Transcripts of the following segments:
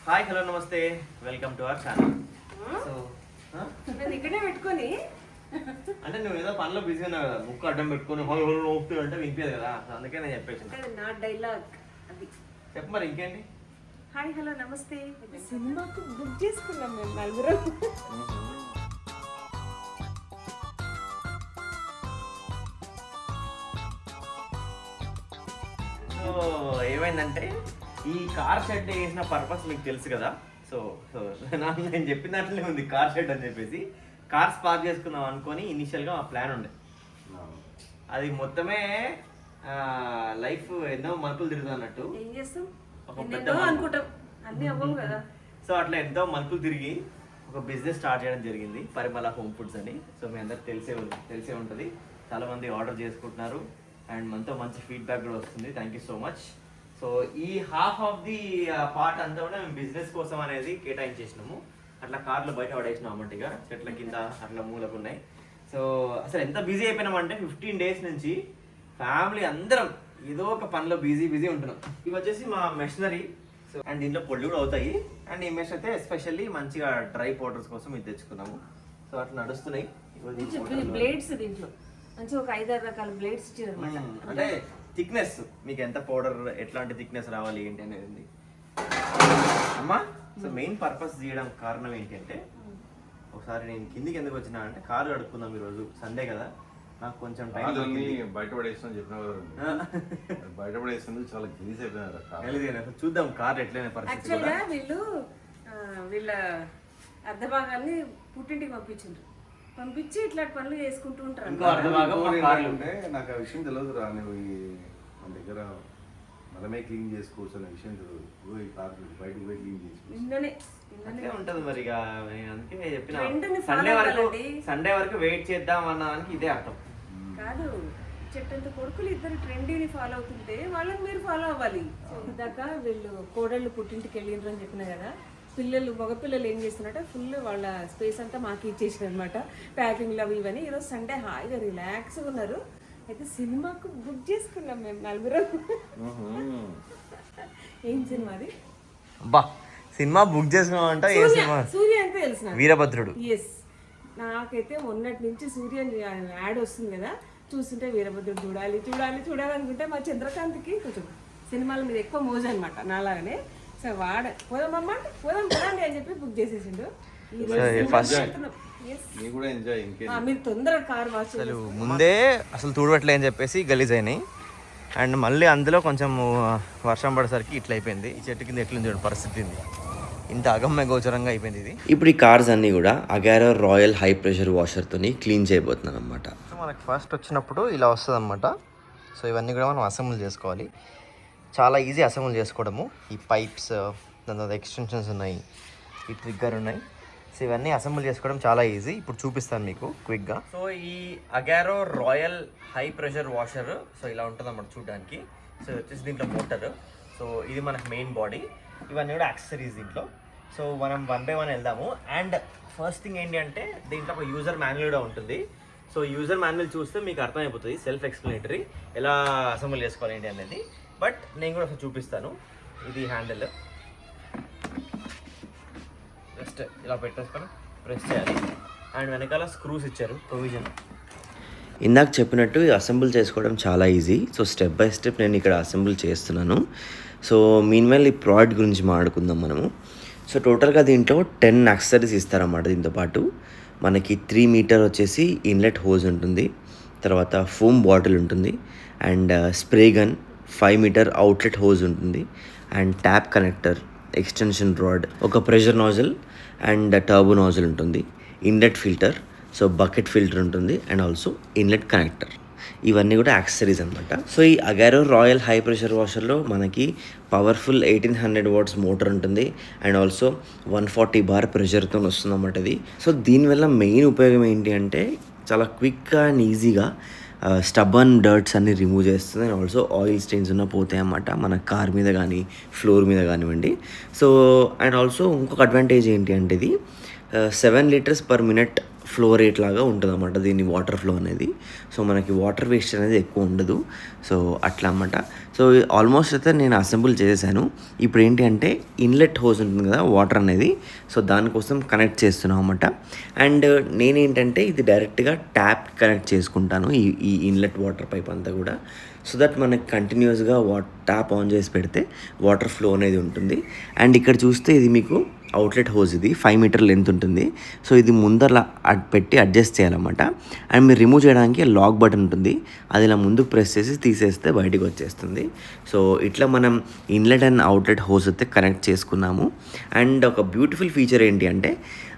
Hi hello నమస్తే welcome to our channel. So ఇక్కడే పెట్టుకొని అంటే నువ్వు ఏదో పనిలో బిజీ ఉన్నావు కదా, ముక్కు అడ్డం పెట్టుకొని హోల్ హోల్ నోపుతూ అంటే వినిపించదు కదా, అందుకే నేను చెప్పేసి. నా డైలాగ్ అది. చెప్పు మరి ఇంకేంటి. హాయ్ హలో నమస్తే. సినిమాకు బుక్ చేసుకున్నాం మేము నలుగురం. సో ఏమైందంటే ఈ కార్ షెడ్ వేసిన పర్పస్ మీకు తెలుసు కదా. సో సో నేను చెప్పిన దాంట్లోనే ఉంది కార్ షెడ్ అని చెప్పేసి. కార్స్ పార్క్ చేసుకుందాం అనుకొని ఇనిషియల్గా మా ప్లాన్ ఉండే. అది మొత్తమే లైఫ్ ఎన్నో మలుపులు తిరుగుతుంది అన్నట్టు. ఏం చేస్తాం, ఒక పెద్ద అనుకుంటాం అన్నీ అవ్వవు కదా. సో అట్లా ఎంతో మలుపులు తిరిగి ఒక బిజినెస్ స్టార్ట్ చేయడం జరిగింది, పరిమళ హోమ్ ఫుడ్స్ అని. సో మీ అందరికి తెలిసే ఉంటుంది. చాలామంది ఆర్డర్ చేసుకుంటున్నారు అండ్ మనతో మంచి ఫీడ్బ్యాక్ కూడా వస్తుంది. Thank you so much. So ఈ హాఫ్ ఆఫ్ ది పార్ట్ అంతా కూడా మేము బిజినెస్ కోసం అనేది కేటాయించేసినాము. అట్లా కార్లు బయట పడేసినాం అన్నమాట, ఇక చెట్ల కింద అట్లా మూలకు ఉన్నాయి. సో అసలు ఎంత బిజీ అయిపోయినామంటే 15 days నుంచి ఫ్యామిలీ అందరం ఏదో ఒక పనిలో బిజీ ఉంటున్నాం. ఇవి వచ్చేసి మా మెషినరీ. సో అండ్ దీంట్లో పొళ్ళు కూడా అవుతాయి. అండ్ ఈ మెష్ అయితే ఎస్పెషల్లీ మంచిగా డ్రై పౌడర్స్ కోసం ఇది తెచ్చుకున్నాము. సో అట్లా నడుస్తున్నాయి బ్లేడ్స్. దీంట్లో మంచి ఒక 5-6 రకాల బ్లేడ్స్ ఇచ్చారు. అంటే థిక్నెస్ మీకు ఎంత పౌడర్ ఎట్లాంటి థిక్నెస్ రావాలి ఏంటి అనేది ఉంది అమ్మా. సో మెయిన్ పర్పస్ చేయడం కారణం ఏంటి అంటే, ఒకసారి నేను కిందికి ఎందుకు వచ్చినా అంటే కారు కడుక్కుందాం ఈరోజు సండే కదా, నాకు కొంచెం టైం బయటపడేసిన బయటపడేసినందుకు చాలా గలీజ్ అయిపోయినారు. చూద్దాం కార్ ఎట్లయిన పరిస్థితి. యాక్చువల్గా వీళ్ళ అర్ధ భాగాన్ని పుట్టింటికి పంపించి ఇట్లాంటి పనులు చేసుకుంటూ ఉంటారు. ఇంకో అర్ధ భాగం మా కార్లు. అంటే నాకు ఆ విషయం తెలియదు రా, నువ్వు మన దగ్గర మనమే క్లీన్ చేసుకోవచ్చు అనే విషయం తెలియదు. ఈ కార్ బయటకు పోయి క్లీన్ చేసుకోవచ్చు ఉంటది మరి. ఇక అందుకే చెప్పిన Trend ని సండే వరకు వెయిట్ చేద్దాం అన్నదానికి ఇదే అర్థం కాదు. చెట్టంత కొడుకులు ఇద్దరు ట్రెండీని ఫాలో అవుతుంటే వాళ్ళని మీరు ఫాలో అవ్వాలి. ఇందాక వీళ్ళు కోడళ్ళు పుట్టింటికి వెళ్ళిండ్రు అని చెప్పిన కదా, మగపిల్లలు ఏం చేస్తున్నారంటే ఫుల్ వాళ్ళ స్పేస్ అంతా మాకు ఇచ్చేసారు అనమాట, ప్యాకింగ్లు అవి ఇవని. ఈరోజు సండే హాయిగా రిలాక్స్గా ఉన్నారు. అయితే సినిమాకు బుక్ చేసుకున్నాం మేము నలుగురం. ఏం సినిమా అది? బా సినిమా బుక్ చేసుకున్నామంట. ఏ సినిమా? సూర్య అంటే తెలుసు, వీరభద్రుడు. ఎస్. నాకైతే మొన్నటి నుంచి సూర్య యాడ్ వస్తుంది కదా, చూస్తుంటే వీరభద్రుడు చూడాలి అనుకుంటే మా చంద్రకాంత్కి కొంచెం సినిమాల మీద ఎక్కువ మోజు అనమాట నాలాగానే. సో పోదాం అని చెప్పి బుక్ చేసేసిండు. మీరు తొందరగా కార్ వాష్ ముందే అసలు తూడవట్లే అని చెప్పేసి గలీజ్ అయినాయి. అండ్ మళ్ళీ అందులో కొంచెం వర్షం పడేసరికి ఇట్లా అయిపోయింది. ఈ చెట్టు కింద ఎట్లా చూడండి పరిస్థితి, ఇంత అగమ్య గోచరంగా అయిపోయింది ఇది. ఇప్పుడు ఈ కార్స్ అన్నీ కూడా అగారో రాయల్ హై ప్రెషర్ వాషర్తో క్లీన్ చేయబోతున్నాను అనమాట. సో మనకి ఫస్ట్ వచ్చినప్పుడు ఇలా వస్తుంది అనమాట. సో ఇవన్నీ కూడా మనం అసెంబుల్ చేసుకోవాలి. చాలా ఈజీ అసెంబుల్ చేసుకోవడము. ఈ పైప్స్, దాని తర్వాత ఎక్స్టెన్షన్స్ ఉన్నాయి, ఈ ట్రిగ్గర్ ఉన్నాయి. సో ఇవన్నీ అసెంబుల్ చేసుకోవడం చాలా ఈజీ. ఇప్పుడు చూపిస్తాను మీకు క్విక్గా. సో ఈ Agaro royal high pressure washer so ఇలా ఉంటుంది అన్నమాట చూడడానికి. సో వచ్చేసి దీంట్లో మోటార్. సో ఇది మనకు మెయిన్ బాడీ, ఇవన్నీ కూడా యాక్సెసరీస్ దీంట్లో. సో మనం 1 by 1 వెళ్దాము. అండ్ ఫస్ట్ థింగ్ ఏంటి అంటే దీంట్లో ఒక యూజర్ మాన్యువల్ కూడా ఉంటుంది. సో యూజర్ మాన్యువల్ చూస్తే మీకు అర్థమైపోతుంది, సెల్ఫ్ ఎక్స్ప్లెనేటరీ, ఎలా అసెంబుల్ చేసుకోవాలి ఏంటి అనేది. బట్ నేను కూడా ఒకసారి చూపిస్తాను. ఇది హ్యాండిల్ జస్ట్ ఇలా పెట్టేసుకొని ప్రెస్ చేయాలి. అండ్ వెనకాల స్క్రూస్ ఇచ్చారు ప్రొవిజన్. ఇందాక చెప్పినట్టు అసెంబుల్ చేసుకోవడం చాలా easy. So step by step నేను ఇక్కడ అసెంబుల్ చేస్తున్నాను. సో మీన్వెల్ ఈ ప్రోడక్ట్ గురించి మాట్లాడుకుందాం మనము. సో టోటల్గా దీంట్లో 10 యాక్సెసరీస్ ఇస్తారన్నమాట. దీంతో పాటు మనకి 3 meter వచ్చేసి ఇన్లెట్ హోజ్ ఉంటుంది, తర్వాత ఫోమ్ బాటిల్ ఉంటుంది, and spray gun, 5 meter outlet hose ఉంటుంది, and tap connector, extension rod, ఒక pressure nozzle and turbo nozzle ఉంటుంది, inlet filter, so bucket filter ఉంటుంది, అండ్ ఆల్సో ఇన్లెట్ కనెక్టర్. ఇవన్నీ కూడా యాక్సెసరీస్ అనమాట. సో ఈ అగారో రాయల్ హై ప్రెషర్ వాషర్లో మనకి పవర్ఫుల్ 1800 watts మోటార్ ఉంటుంది, అండ్ ఆల్సో 140 bar ప్రెషర్తో వస్తుంది అన్నమాట ఇది. సో దీనివల్ల మెయిన్ ఉపయోగం ఏంటి అంటే చాలా క్విక్గా అండ్ ఈజీగా స్టబన్ డర్ట్స్ అన్ని రిమూవ్ చేస్తుంది, అండ్ ఆల్సో ఆయిల్ స్టెయిన్స్ ఉన్న పోతాయి అన్నమాట మన కార్ మీద కానీ ఫ్లోర్ మీద కానివ్వండి. సో అండ్ ఆల్సో ఇంకొక అడ్వాంటేజ్ ఏంటి అంటే ఇది 7 liters per minute flow rate లాగా ఉంటుంది అన్నమాట దీని వాటర్ ఫ్లో అనేది. సో మనకి వాటర్ వేస్ట్ అనేది ఎక్కువ ఉండదు. సో అట్లా అన్నమాట. సో ఆల్మోస్ట్ అయితే నేను అసెంబుల్ చేసేసాను. ఇప్పుడు ఏంటి అంటే ఇన్లెట్ హోస్ ఉంటుంది కదా వాటర్ అనేది, సో దానికోసం కనెక్ట్ చేస్తున్నాం అన్నమాట. అండ్ నేనేంటంటే ఇది డైరెక్ట్గా ట్యాప్ కనెక్ట్ చేసుకుంటాను ఈ ఇన్లెట్ వాటర్ పైప్ అంతా కూడా, సో దట్ మనకి కంటిన్యూస్గా ట్యాప్ ఆన్ చేసి పెడితే వాటర్ ఫ్లో అనేది ఉంటుంది. అండ్ ఇక్కడ చూస్తే ఇది మీకు అవుట్లెట్ హోజ్, ఇది 5 మీటర్ లెంత్ ఉంటుంది. సో ఇది ముందర పెట్టి అడ్జస్ట్ చేయాలన్నమాట. అండ్ మీరు రిమూవ్ చేయడానికి లాక్ బటన్ ఉంటుంది, అది ఇలా ముందుకు ప్రెస్ చేసి తీసేస్తే బయటికి వచ్చేస్తుంది. సో ఇట్లా మనం ఇన్లెట్ అండ్ అవుట్లెట్ హోజ్ అయితే కనెక్ట్ చేసుకున్నాము. అండ్ ఒక బ్యూటిఫుల్ ఫీచర్ ఏంటి అంటే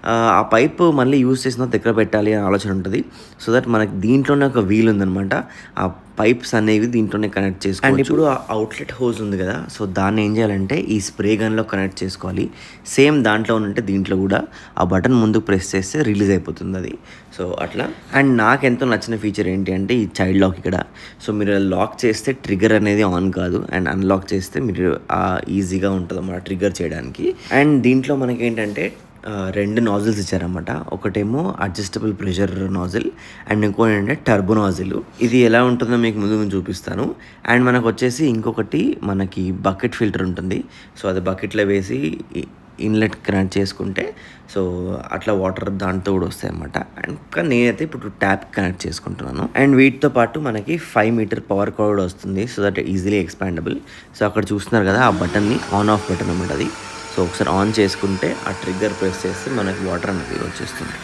ఆ పైప్ మళ్ళీ యూజ్ చేసిన దగ్గర పెట్టాలి అని ఆలోచన ఉంటుంది. సో దట్ మనకి దీంట్లోనే ఒక వీల్ ఉందన్నమాట, ఆ పైప్స్ అనేవి దీంట్లోనే కనెక్ట్ చేసుకోవాలి. అండ్ ఇప్పుడు ఆ అవుట్లెట్ హోజ్ ఉంది కదా, సో దాన్ని ఏం చేయాలంటే ఈ స్ప్రే గన్లో కనెక్ట్ చేసుకోవాలి. సేమ్ దాంట్లో ఉంటే దీంట్లో కూడా ఆ బటన్ ముందుకు ప్రెస్ చేస్తే రిలీజ్ అయిపోతుంది అది. సో అట్లా. అండ్ నాకు ఎంతో నచ్చిన ఫీచర్ ఏంటి అంటే ఈ చైల్డ్ లాక్ ఇక్కడ. సో మీరు లాక్ చేస్తే ట్రిగర్ అనేది ఆన్ కాదు, అండ్ అన్లాక్ చేస్తే మీరు ఈజీగా ఉంటుంది అన్నమాట ట్రిగర్ చేయడానికి. అండ్ దీంట్లో మనకి ఏంటంటే 2 నాజిల్స్ ఇచ్చారన్నమాట. ఒకటేమో అడ్జస్టబుల్ ప్రెషర్ నాజిల్ అండ్ ఇంకోటి ఏంటంటే టర్బో నాజిల్. ఇది ఎలా ఉంటుందో మీకు ముందు చూపిస్తాను. అండ్ మనకు వచ్చేసి ఇంకొకటి మనకి బకెట్ ఫిల్టర్ ఉంటుంది. సో అది బకెట్లో వేసి ఇన్లెట్ కనెక్ట్ చేసుకుంటే సో అట్లా వాటర్ దాంతో కూడా వస్తాయి అన్నమాట. అండ్ కానీ నేనైతే ఇప్పుడు ట్యాప్ కనెక్ట్ చేసుకుంటున్నాను. అండ్ వీటితో పాటు మనకి 5 మీటర్ పవర్ కూడా వస్తుంది, so that easily expandable. So అక్కడ చూస్తున్నారు కదా ఆ బటన్ని ఆన్ ఆఫ్ బటన్ అన్నమాట అది. సో ఒకసారి ఆన్ చేసుకుంటే ఆ ట్రిగ్గర్ ప్రెస్ చేస్తే మనకి వాటర్ అనేది వచ్చేస్తుంది.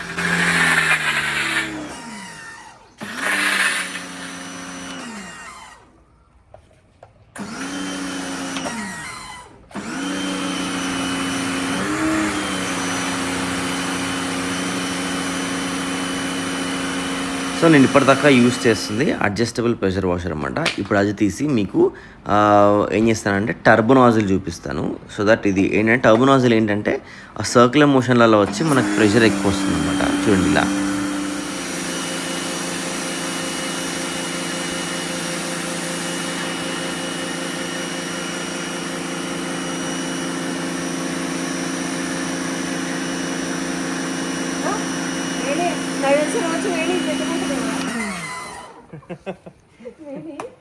సో నేను ఇప్పటిదాకా యూస్ చేస్తుంది అడ్జస్టబుల్ ప్రెషర్ వాషర్ అనమాట. ఇప్పుడు అది తీసి మీకు ఏం చేస్తానంటే టర్బో నాజిల్ చూపిస్తాను. సో దట్ ఇది ఏంటంటే టర్బో నాజిల్ ఏంటంటే ఆ సర్క్యులర్ మోషన్లలో వచ్చి మనకు ప్రెషర్ ఎక్కువ వస్తుంది అనమాట. చూడండి ఇలా.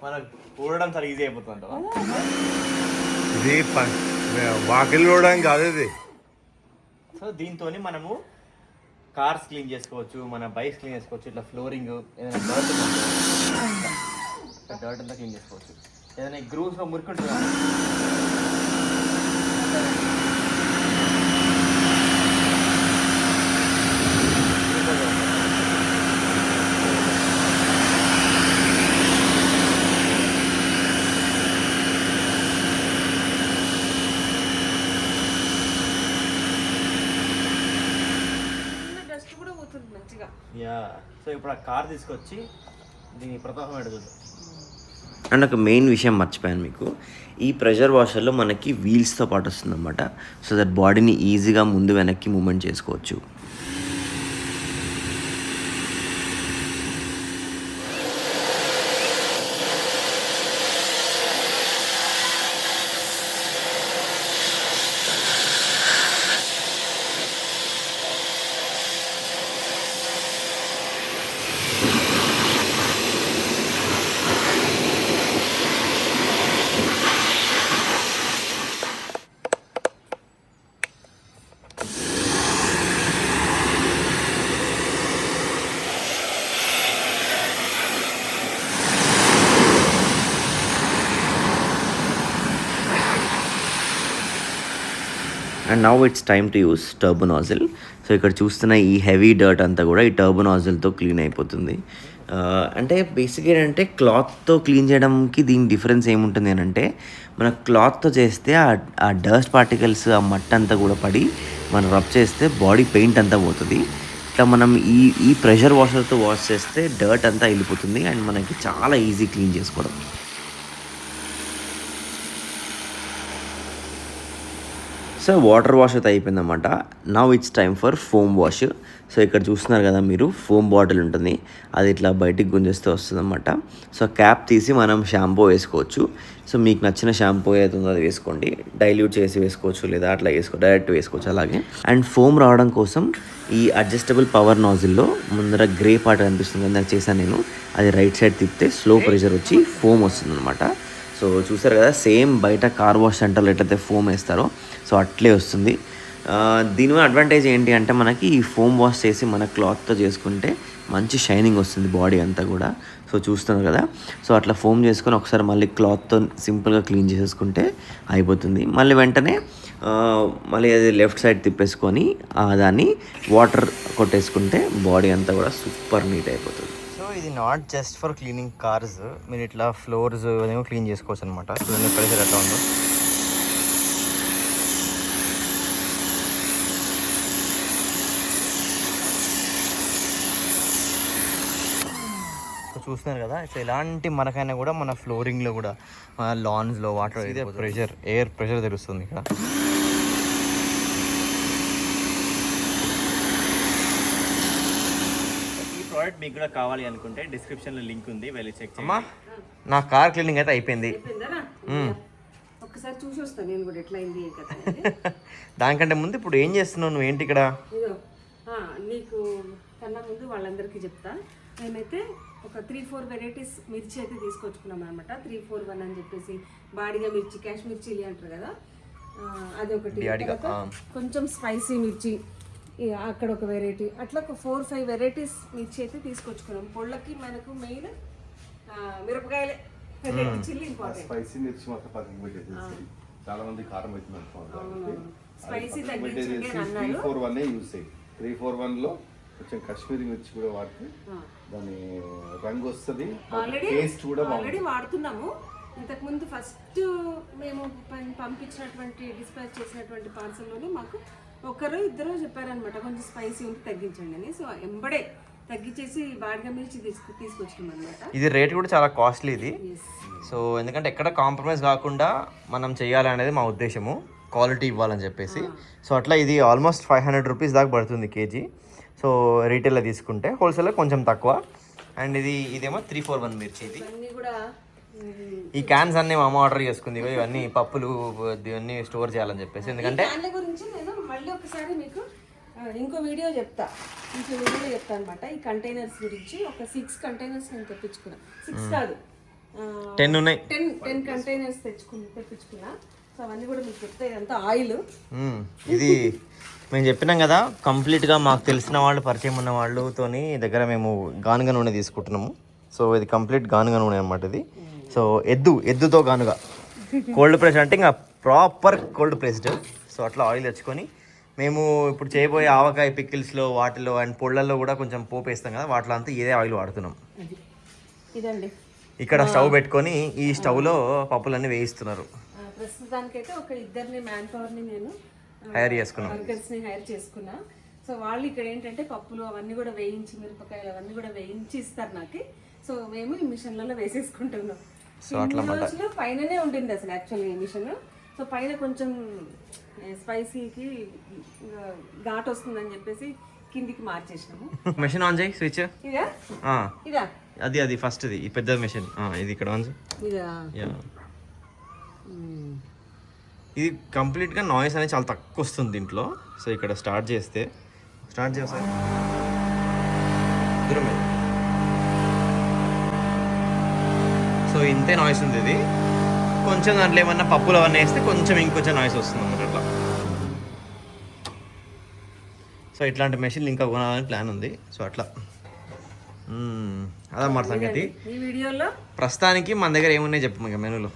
మనకు ఊడడం చాలా ఈజీ అయిపోతుంది. ఇది వాకిల్ చూడడానికి కాదు ఇది. సో దీంతో మనము కార్స్ క్లీన్ చేసుకోవచ్చు, మన బైక్స్ క్లీన్ చేసుకోవచ్చు. ఇట్లా ఫ్లోరింగ్ ఏదైనా డర్ట్ అంతా క్లీన్ చేసుకోవచ్చు. ఏదైనా గ్రూవ్స్లో మురికుంటుంది యా. సో ఇప్పుడు ఆ కార్ తీసుకొచ్చి దీని ప్రతాపం ఎడుతుంది. అండ్ ఒక మెయిన్ విషయం మర్చిపోయాను మీకు, ఈ ప్రెషర్ వాషర్లో మనకి వీల్స్తో పాటు వస్తుంది అన్నమాట. సో దట్ బాడీని ఈజీగా ముందు వెనక్కి మూమెంట్ చేసుకోవచ్చు. And now it's time to use turbo nozzle. So ఇక్కడ చూస్తున్న ఈ హెవీ డర్ట్ అంతా కూడా ఈ టర్బో నాజిల్తో క్లీన్ అయిపోతుంది. అంటే బేసిక్గా ఏంటంటే క్లాత్తో క్లీన్ చేయడానికి దీని డిఫరెన్స్ ఏముంటుంది అని అంటే, మన క్లాత్తో చేస్తే ఆ డస్ట్ పార్టికల్స్ ఆ మట్టి అంతా కూడా పడి మనం రబ్ చేస్తే బాడీ పెయింట్ అంతా పోతుంది. ఇట్లా మనం ఈ ప్రెషర్ వాషర్తో వాష్ చేస్తే డర్ట్ అంతా వెళ్ళిపోతుంది అండ్ మనకి చాలా ఈజీ క్లీన్ చేసుకోవడం. సో వాటర్ వాష్ అయితే అయిపోయిందన్నమాట. Now it's time for foam wash. So ఇక్కడ చూస్తున్నారు కదా మీరు, ఫోమ్ బాటిల్ ఉంటుంది, అది ఇట్లా బయటికి గుంజేస్తే వస్తుందన్నమాట. సో క్యాప్ తీసి మనం షాంపూ వేసుకోవచ్చు. సో మీకు నచ్చిన షాంపూ ఏదైతే ఉందో అది వేసుకోండి, డైల్యూట్ చేసి వేసుకోవచ్చు లేదా అట్లా డైరెక్ట్ వేసుకోవచ్చు అలాగే. అండ్ ఫోమ్ రావడం కోసం ఈ అడ్జస్టబుల్ పవర్ నాజిల్లో ముందర గ్రే పార్ట్ కనిపిస్తుంది, నాకు చేశాను నేను, అది రైట్ సైడ్ తిప్పితే స్లో ప్రెషర్ వచ్చి ఫోమ్ వస్తుంది అనమాట. సో సో చూసారు కదా, సేమ్ బయట కార్ వాష్ సెంటర్లో ఎట్లయితే ఫోమ్ వేస్తారో సో అట్లే వస్తుంది. దీనివల్ల అడ్వాంటేజ్ ఏంటి అంటే మనకి ఈ ఫోమ్ వాష్ చేసి మన క్లాత్తో చేసుకుంటే మంచి షైనింగ్ వస్తుంది బాడీ అంతా కూడా. సో చూస్తున్నారు కదా, సో అట్లా ఫోమ్ చేసుకొని ఒకసారి మళ్ళీ క్లాత్తో సింపుల్గా క్లీన్ చేసేసుకుంటే అయిపోతుంది. మళ్ళీ వెంటనే మళ్ళీ అది లెఫ్ట్ సైడ్ తిప్పేసుకొని దాన్ని వాటర్ కొట్టేసుకుంటే బాడీ అంతా కూడా సూపర్ నీట్ అయిపోతుంది. సో ఇది not just for cleaning cars, మీరు ఇట్లా ఫ్లోర్స్ ఏమో క్లీన్ చేసుకోవచ్చు అనమాట. చూడండి ప్రెషర్ ఎట్లా ఉందో. చూస్తున్నారు కదా, సో ఎలాంటి మనకైనా కూడా మన ఫ్లోరింగ్లో కూడా మన లాన్స్లో వాటర్ ఇదే ప్రెషర్, ఎయిర్ ప్రెషర్ తెలుస్తుంది ఇక్కడ. ఈ ప్రోడక్ట్ మీకు కూడా కావాలి అనుకుంటే డిస్క్రిప్షన్లో లింక్ ఉంది, వెళ్ళి చెక్ అమ్మా నా కార్ క్లీనింగ్ అయితే అయిపోయింది. ఒక్కసారి చూసి వస్తాను నేను కూడా ఎట్లా అయింది కదా. దానికంటే ముందు ఇప్పుడు ఏం చేస్తున్నావు నువ్వు, ఏంటి ఇక్కడ? నీకు కన్నా ముందు వాళ్ళందరికీ చెప్తా. మేమైతే ఒక 3-4 వెరైటీస్ మిర్చి అయితే తీసుకొచ్చుకున్నాం అనమాట. 3-4-1 అని చెప్పేసి బాడిగా మిర్చి, కాశ్మీర్ చిల్లీ అంటారు కదా, అది ఒకటి. కొంచెం స్పైసీ మిర్చి అక్కడ ఒక వెరైటీ, అట్లా ఒక 4-5 వెరైటీస్ మిర్చి అయితే తీసుకొచ్చుకున్నాం. పొళ్ళకి మనకు మెయిన్ మిరపకాయలే, చిల్లీ ఇంపార్టెంట్. స్పైసీ మిర్చి మాత్రం పక్కకి పెట్టేసి చాలా మంది కారం అవుతుంది. స్పైసీ తగ్గించండి అని అన్నారు. 3-4-1 యూజ్ చేయి. 3-4-1 లో కొంచెం కాశ్మీరీ మిర్చి కూడా వాడితే దాని రంగు వస్తుంది, టేస్ట్ కూడా ఆల్రెడీ వాడుతున్నాము. ఇంతకుముందు ఫస్ట్ మేము పంపించినటువంటి డిస్పాచ్ చేసినటువంటి పార్సల్లోనే మాకు ఒకరు ఇద్దరు చెప్పారనమాట కొంచెం స్పైసీ ఉంటే తగ్గించండి అని. సో ఎంబడే తగ్గించేసి బాడిగా మిర్చి తీసుకొచ్చినాం అనమాట. ఇది రేట్ కూడా చాలా కాస్ట్లీ ఇది. సో ఎందుకంటే ఎక్కడ కాంప్రమైజ్ కాకుండా మనం చేయాలనేది మా ఉద్దేశము, క్వాలిటీ ఇవ్వాలని చెప్పేసి. సో అట్లా ఇది ఆల్మోస్ట్ 500 రూపీస్ దాకా పడుతుంది కేజీ. సో రీటైల్లో తీసుకుంటే, హోల్సేల్లో కొంచెం తక్కువ. అండ్ ఇదేమో 3-4-1 మిర్చి. ఇది కూడా ఈ క్యాన్స్ అన్ని మా అమ్మ ఆర్డర్ చేసుకుంది, ఇవన్నీ పప్పులు ఇవన్నీ స్టోర్ చేయాలని చెప్పేసి. ఎందుకంటే దాని గురించి నేను మళ్ళీ ఒకసారి మీకు ఇంకో వీడియో చెప్తా అనమాట. ఈ కంటైనర్స్ గురించి ఒక 6 కంటైనర్స్ నేను తెప్పించుకున్నా. 6 కాదు 10 ఉన్నాయి. 10 కంటైనర్స్ తెప్పించుకున్నా. సో అవన్నీ కూడా మీకు చెప్తా. ఇదంతా ఆయిల్. ఇది మేము చెప్పినాం కదా, కంప్లీట్గా మాకు తెలిసిన వాళ్ళు, పరిచయం ఉన్న వాళ్ళతోని దగ్గర మేము గానుగ నూనె తీసుకుంటున్నాము. సో ఇది కంప్లీట్ గానుగ నూనె అనమాట ఇది. సో ఎద్దుతో గానుగ, కోల్డ్ ప్రెస్ అంటే ఇంకా ప్రాపర్ కోల్డ్ ప్రెస్డ్. సో అట్లా ఆయిల్ తెచ్చుకొని మేము ఇప్పుడు చేయబోయే ఆవకాయ పికిల్స్లో వాటిలో అండ్ పొళ్ళల్లో కూడా కొంచెం పోపు వేస్తాం కదా, వాటిలో అంతా ఇదే ఆయిల్ వాడుతున్నాం. ఇదండి ఇక్కడ స్టవ్ పెట్టుకొని ఈ స్టవ్లో పప్పులన్నీ వేయిస్తున్నారు. ప్రస్తుతానికైతే ఒక 2 మ్యాన్ పవర్ని నేను హైర్ చేసుకున్నాం, వర్కర్స్ని హైర్ చేసుకున్నా. సో వాళ్ళు ఇక్కడ ఏంటంటే పప్పులు అవన్నీ కూడా వేయించి, మిరపకాయలు అవన్నీ కూడా వేయించి ఇస్తారు నాకు. సో మేము ఈ మిషన్లలో వేసేసుకుంటున్నాం. సో అట్లా రోజులు పైననే ఉండింది అసలు యాక్చువల్గా ఈ మిషన్. సో పైన కొంచెం స్పైసీకి ఘాట్ వస్తుందని చెప్పేసి కిందికి మార్చేసినాము. మెషిన్ ఆన్ చేయి, స్విచ్. ఇదా ఇదా అది ఫస్ట్ ఈ పెద్ద మెషిన్ ఇది ఇక్కడ ఆన్ చేయి. ఇదా ఇది కంప్లీట్గా నాయిస్ అనేది చాలా తక్కువ వస్తుంది దీంట్లో. సో ఇక్కడ స్టార్ట్ చేస్తే సో ఇంతే నాయిస్ ఉంది ఇది. కొంచెం దాంట్లో ఏమన్నా పప్పులు అవన్నీ వేస్తే కొంచెం ఇంకొంచెం నాయిస్ వస్తుంది అన్నమాట అట్లా. సో ఇట్లాంటి మెషిన్లు ఇంకా కొనాలని ప్లాన్ ఉంది. సో అట్లా అదన్నమాట సంగతి. ఈ వీడియోలో ప్రస్తుతానికి మన దగ్గర ఏమున్నాయి చెప్పు ఇంకా మెనూలో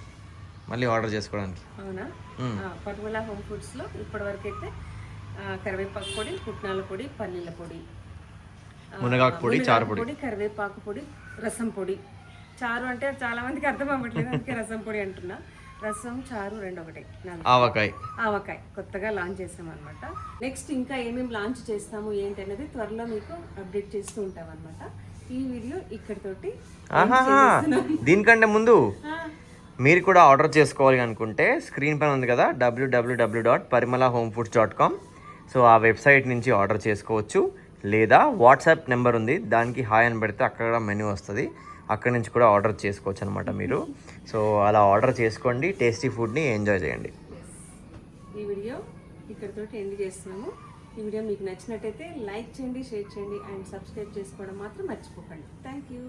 మళ్ళీ ఆర్డర్ చేసుకోవడానికి. అవునా, పటుమల హోమ్ ఫుడ్స్లో ఇప్పటివరకు అయితే కరివేపాకు పొడి, పుట్నాల పొడి, పల్లీల పొడి, మునగాకు పొడి, చారు పొడి, కరివేపాకు పొడి, రసం పొడి. చారు అంటే చాలా మందికి అర్థం అవ్వట్లేదు, అందుకే రసం పొడి అంటున్నా. రసం, చారు 2 ఒకటే. ఆవకాయ కొత్తగా లాంచ్ చేసాం అనమాట. నెక్స్ట్ ఇంకా ఏమేమి లాంచ్ చేస్తాము ఏంటి అనేది త్వరలో మీకు అప్డేట్ చేస్తూ ఉంటాం అనమాట. ఈ వీడియో ఇక్కడితోటి. దీనికంటే ముందు మీరు కూడా ఆర్డర్ చేసుకోవాలి అనుకుంటే స్క్రీన్ పైన ఉంది కదా www.parimalahomefoods.com. సో ఆ వెబ్సైట్ నుంచి ఆర్డర్ చేసుకోవచ్చు, లేదా వాట్సాప్ నెంబర్ ఉంది, దానికి హాయ్ అని పెడితే అక్కడ మెనూ వస్తుంది, అక్కడి నుంచి కూడా ఆర్డర్ చేసుకోవచ్చు అనమాట మీరు. సో అలా ఆర్డర్ చేసుకోండి, టేస్టీ ఫుడ్ని ఎంజాయ్ చేయండి. ఈ వీడియో ఇక్కడితోటి ఎండ్ చేస్తున్నాము. ఈ వీడియో మీకు నచ్చినట్టయితే లైక్ చేయండి, షేర్ చేయండి అండ్ సబ్స్క్రైబ్ చేసుకోవడం మాత్రం మర్చిపోకండి. Thank you.